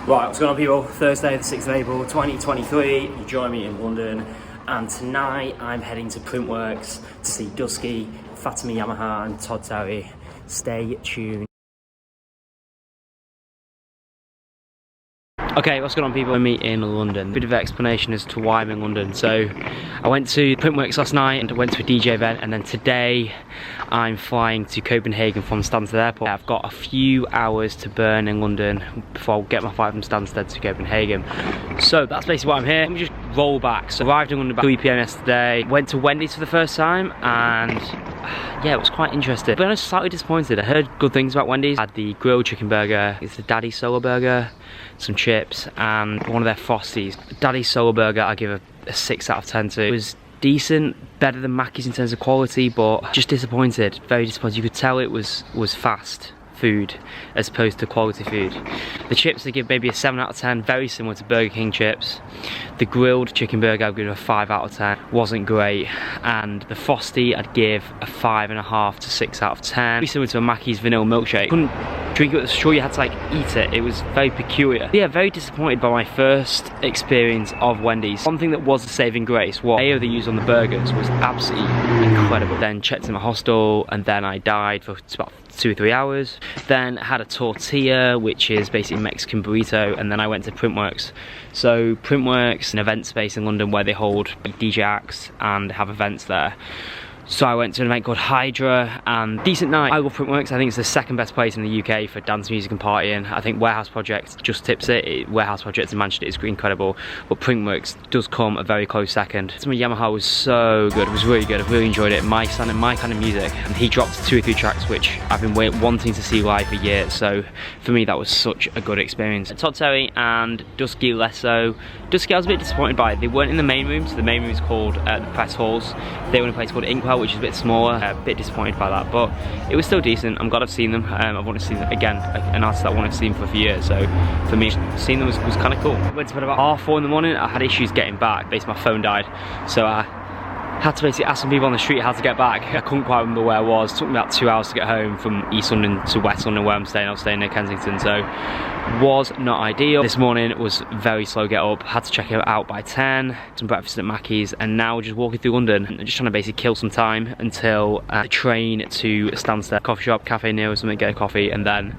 Right, what's going on, people? Thursday the 6th of April 2023, you join me in London, and tonight I'm heading to Printworks to see Dusky, Fatima Yamaha and Todd Terry. Stay tuned. Okay, what's going on, people? I'm in London. Bit of explanation as to why I'm in London. So I went to Printworks last night and went to a DJ event, and then today I'm flying to Copenhagen from Stansted Airport. I've got a few hours to burn in London before I get my flight from Stansted to Copenhagen. So that's basically why I'm here. Let me just roll back. So arrived in London about 3 PM yesterday. Went to Wendy's for the first time, and yeah, it was quite interesting. But I was slightly disappointed. I heard good things about Wendy's. I had the grilled chicken burger, it's the Daddy Solo burger, some chips, and one of their Frosties. The Daddy Solo burger I give a 6 out of 10 to. It was decent, better than Mackey's in terms of quality, but just disappointed, very disappointed. You could tell it was fast food as opposed to quality food. The chips I give maybe a 7 out of 10, very similar to Burger King chips. The grilled chicken burger I'd give a 5 out of 10, wasn't great. And the Frosty I'd give a 5.5 to 6 out of 10. Very similar to a Mackey's vanilla milkshake. Couldn't drink it with a straw, you had to like eat it. It was very peculiar. Yeah, very disappointed by my first experience of Wendy's. One thing that was a saving grace, what mayo they used on the burgers was absolutely incredible. Then checked in my hostel, and then I died for about 2 or 3 hours. Then had a tortilla, which is basically Mexican burrito, and then I went to Printworks. So Printworks, an event space in London where they hold DJ acts and have events there. So I went to an event called Hydra, and decent night. I love Printworks. I think it's the second best place in the UK for dance music and partying. I think Warehouse Project just tips it. Warehouse Project in Manchester is incredible, but Printworks does come a very close second. Some of Yamaha was so good, it was really good. I really enjoyed it. My kind of music. And he dropped 2 or 3 tracks which I've been wanting to see live for years. So for me, that was such a good experience. Todd Terry and Dusky less so. Dusky I was a bit disappointed by. They weren't in the main room, so the main room is called the Press Halls. They were in a place called Inkwell, which is a bit smaller. A bit disappointed by that, but it was still decent. I'm glad I've seen them. I've wanted to see them again, an artist that I wanted to see them for a few years, so for me seeing them was kind of cool. I went to bed about 4:30 in the morning. I had issues getting back. Basically my phone died, so I had to basically ask some people on the street how to get back. I couldn't quite remember where I was. It took me about 2 hours to get home from East London to West London where I'm staying. I was staying near Kensington, so was not ideal. This morning was very slow get up. Had to check it out by 10. Some breakfast at Mackey's, and now we're just walking through London and just trying to basically kill some time until the train to Stansted coffee shop, cafe near or something, get a coffee, and then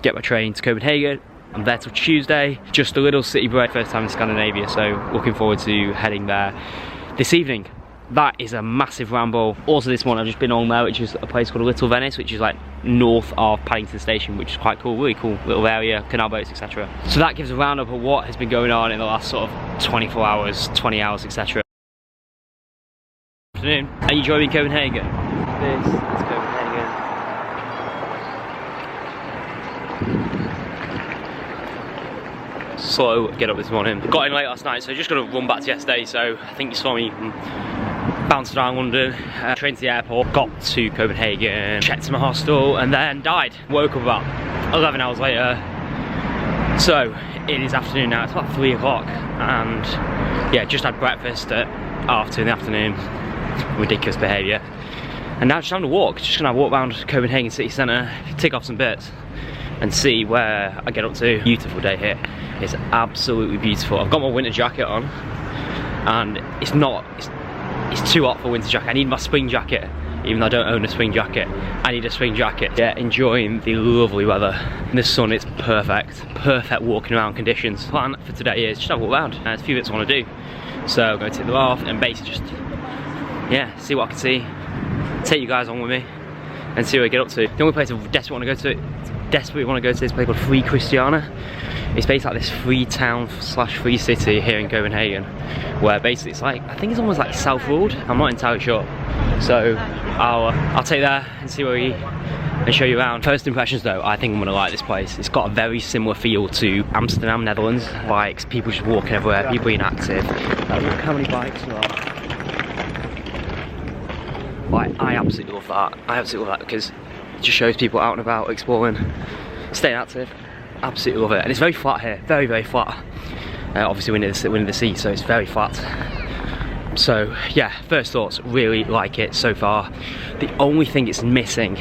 get my train to Copenhagen. I'm there till Tuesday. Just a little city break, first time in Scandinavia, so looking forward to heading there this evening. That is a massive ramble. Also this morning I've just been on there, which is a place called Little Venice, which is like north of Paddington Station, which is quite cool, really cool little area, canal boats, etc. So that gives a roundup of what has been going on in the last sort of 24 hours, 20 hours, etc. Afternoon. Are you joining Copenhagen? This is Copenhagen. Slow get up this morning. Got in late last night, so just got to run back to yesterday. So I think you saw me bounced around London, train to the airport, got to Copenhagen, checked my hostel, and then died. Woke up about 11 hours later. So it is afternoon now, it's about 3 o'clock, and yeah, just had breakfast at 2 in the afternoon. Ridiculous behaviour. And now just having a walk, just gonna walk around Copenhagen city centre, tick off some bits, and see where I get up to. Beautiful day here. It's absolutely beautiful. I've got my winter jacket on, and it's too hot for a winter jacket. I need my spring jacket, even though I don't own a spring jacket. I need a spring jacket. Yeah, enjoying the lovely weather. In the sun, it's perfect. Perfect walking around conditions. Plan for today is just have a walk around. There's a few bits I want to do. So I'm going to take them off and basically just, yeah, see what I can see. Take you guys on with me and see what I get up to. The only place I desperately want to go to is a place called Free Christiania. It's basically like this free town / free city here in Copenhagen, where basically it's like, I think it's almost like self-ruled. I'm not entirely sure. So I'll take there and see where we and show you around. First impressions though, I think I'm gonna like this place. It's got a very similar feel to Amsterdam, Netherlands. Bikes, people just walking everywhere, people being active. Look how many bikes there are. Like, I absolutely love that. I absolutely love that because it just shows people out and about, exploring, staying active. Absolutely love it. And it's very flat here, very, very flat. Obviously we're near the sea, so it's very flat. So yeah, first thoughts, really like it so far. The only thing it's missing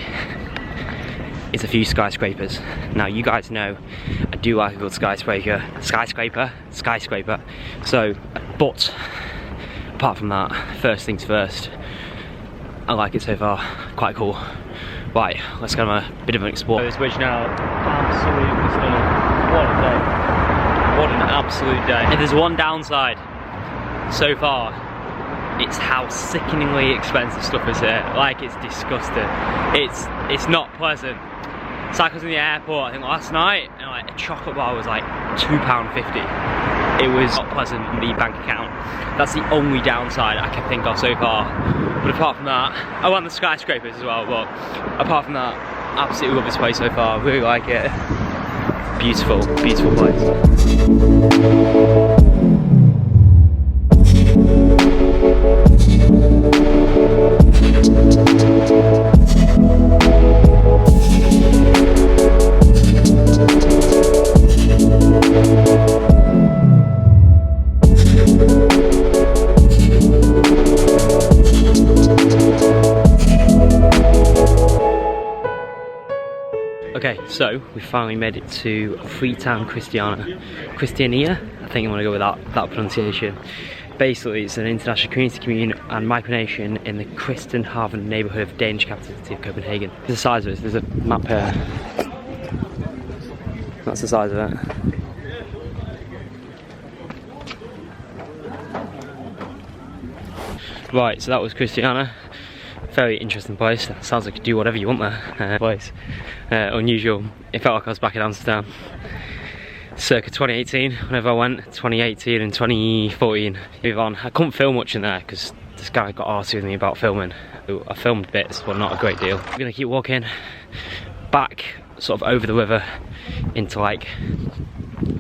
is a few skyscrapers. Now you guys know I do like a good skyscraper. So, but apart from that, first things first, I like it so far, quite cool. Right, let's go on a bit of an explore. This bridge now, absolutely stunning. What a day. What an absolute day. If there's one downside so far, it's how sickeningly expensive stuff is here. Like, it's disgusting. It's not pleasant. It's like I was in the airport, I think last night, and like a chocolate bar was like £2.50. It was not pleasant in the bank account. That's the only downside I can think of so far. But apart from that, I want the skyscrapers as well, but apart from that, absolutely love this place so far. Really like it. Beautiful, beautiful place. Okay, so we finally made it to Freetown Christiania. I think I'm gonna go with that pronunciation. Basically, it's an international community commune and micronation in the Christianshavn neighbourhood of Danish capital city of Copenhagen. The size of it, there's a map here. That's the size of it. Right, so that was Christiania. Very interesting place. Sounds like you do whatever you want there. Place. Unusual. It felt like I was back in Amsterdam. Circa 2018, whenever I went, 2018 and 2014. I couldn't film much in there because this guy got arsy with me about filming. I filmed bits, but not a great deal. I'm gonna keep walking back, sort of over the river, into like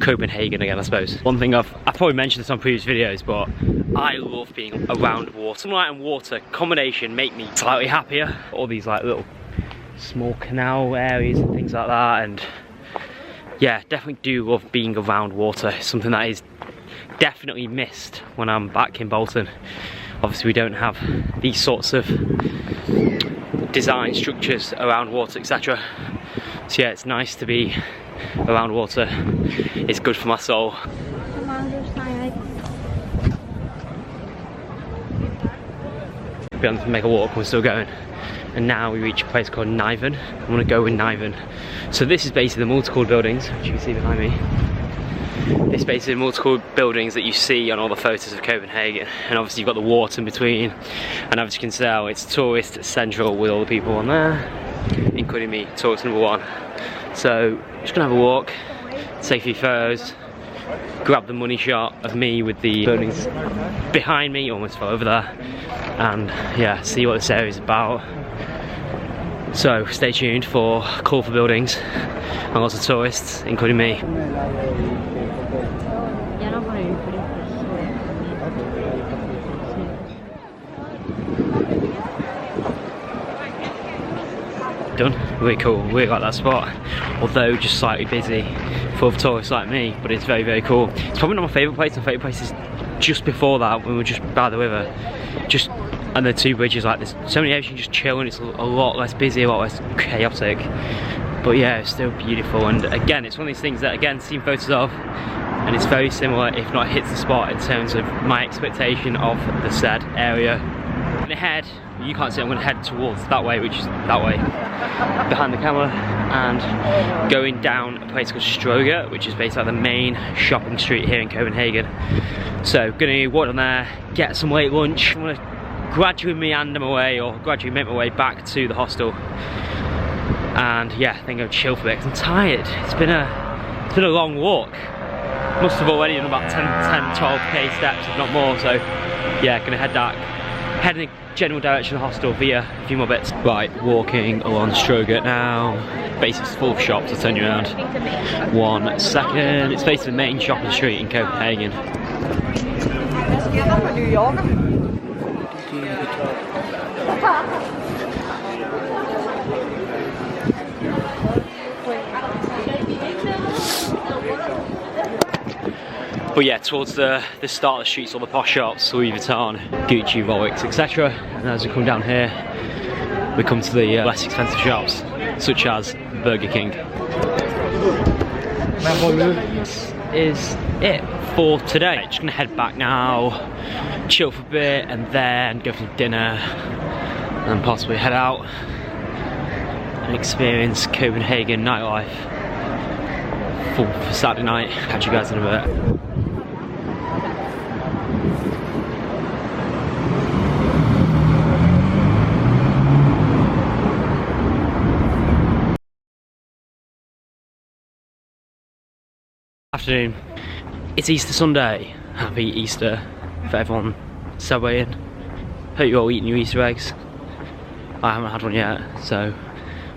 Copenhagen again, I suppose. One thing I've probably mentioned this on previous videos, but I love being around water. Sunlight and water combination make me slightly happier. All these like little small canal areas and things like that, and yeah, definitely do love being around water. It's something that is definitely missed when I'm back in Bolton. Obviously we don't have these sorts of design structures around water, etc. So yeah, it's nice to be around water. It's good for my soul. Be able to make a walk, we're still going. And now we reach a place called Niven. I want to go with Niven. So this is basically the multi-cooled buildings, which you can see behind me. This is basically the multi-cooled buildings that you see on all the photos of Copenhagen. And obviously you've got the water in between. And as you can tell, it's tourist central with all the people on there, including me, tourist number one. So just gonna have a walk, take a few photos, grab the money shot of me with the buildings behind me, almost fell over there, and yeah, see what this area is about. So stay tuned for colourful buildings and lots of tourists, including me. Done. Really cool, really like that spot. Although just slightly busy for tourists like me, but it's very, very cool. It's probably not my favourite place. My favourite place is just before that, when we were just by the river. Just, and the two bridges, like there's so many areas you can just chill and it's a lot less busy, a lot less chaotic. But yeah, it's still beautiful, and again, it's one of these things that, again, seen photos of, and it's very similar, if not hits the spot, in terms of my expectation of the said area. I'm gonna head, you can't see, I'm gonna head towards that way, which is that way, behind the camera, and going down a place called Stroger, which is basically like the main shopping street here in Copenhagen. So gonna walk down there, get some late lunch. I'm gonna gradually meander my way, or gradually make my way back to the hostel, and yeah, then go chill for a bit, 'cause I'm tired. It's been a long walk. Must have already done about 10-12k steps, if not more. So yeah, gonna head in the general direction of the hostel via a few more bits. Right, walking along Stroger now. Basically it's full of shops. I'll turn you around. 1 second. It's basically the main shopping street in Copenhagen. But yeah, towards the start of the streets, all the posh shops, Louis Vuitton, Gucci, Rolex, etc. And as we come down here, we come to the less expensive shops, such as Burger King. This is it for today. Just gonna head back now, chill for a bit, and then go for dinner, and possibly head out and experience Copenhagen nightlife for Saturday night. Catch you guys in a bit. Afternoon. It's Easter Sunday. Happy Easter for everyone celebrating. Hope you're all eating your Easter eggs. I haven't had one yet, so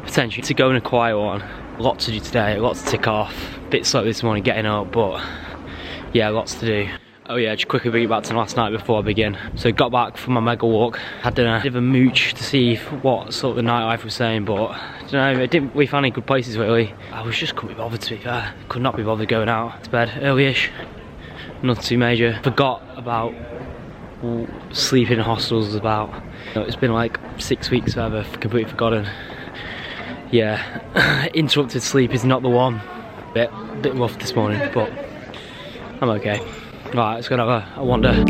potentially to go in a quiet one. A lot to do today, a lot to tick off. Bit slow this morning getting up, but yeah, lots to do. Oh yeah, just quickly bring it back to last night before I begin. So got back from my mega walk, had a bit of a mooch to see what sort of the nightlife was saying, but I don't know, it didn't really find any good places really. I was just couldn't be bothered, to be fair. Could not be bothered going out to bed early-ish. Nothing too major. Forgot about sleeping in hostels about, it's been like 6 weeks I've completely forgotten. Yeah, interrupted sleep is not the one. Bit rough this morning, but I'm okay. Right, let's go and have a wander.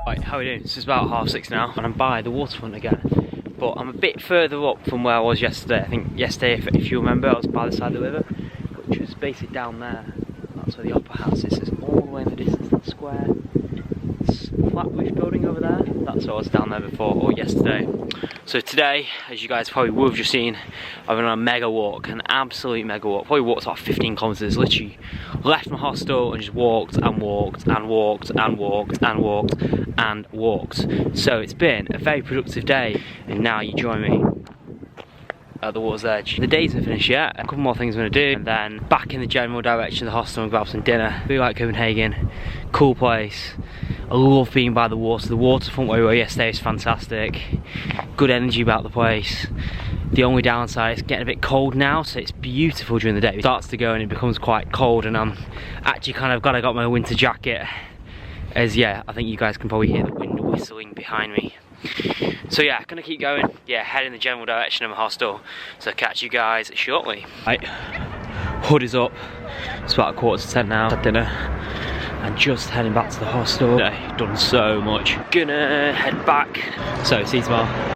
Right, how are we doing? It's about 6:30 now, and I'm by the waterfront again. But I'm a bit further up from where I was yesterday. I think yesterday, if you remember, I was by the side of the river, which was basically down there. That's where the opera house is. It's all the way in the distance, that square. It's a flat roof building over there. That's where I was down there before, or yesterday. So today, as you guys probably would have just seen, I've been on a mega walk, an absolute mega walk. Probably walked about 15 kilometres, literally left my hostel and just walked and walked and walked and walked and walked and walked. So it's been a very productive day, and now you join me at the water's edge. The days aren't finished yet. A couple more things I'm going to do, and then back in the general direction of the hostel and grab some dinner. We like Copenhagen, cool place. I love being by the water. The waterfront where we were yesterday is fantastic. Good energy about the place. The only downside is getting a bit cold now, so it's beautiful during the day. It starts to go and it becomes quite cold, and I'm actually kind of glad I got my winter jacket, as yeah, I think you guys can probably hear the wind whistling behind me. So yeah, gonna keep going. Yeah, head in the general direction of my hostel. So catch you guys shortly. Right, hood is up. It's about 9:45 now. Had dinner and just heading back to the hostel. Done so much. Gonna head back. So see you tomorrow.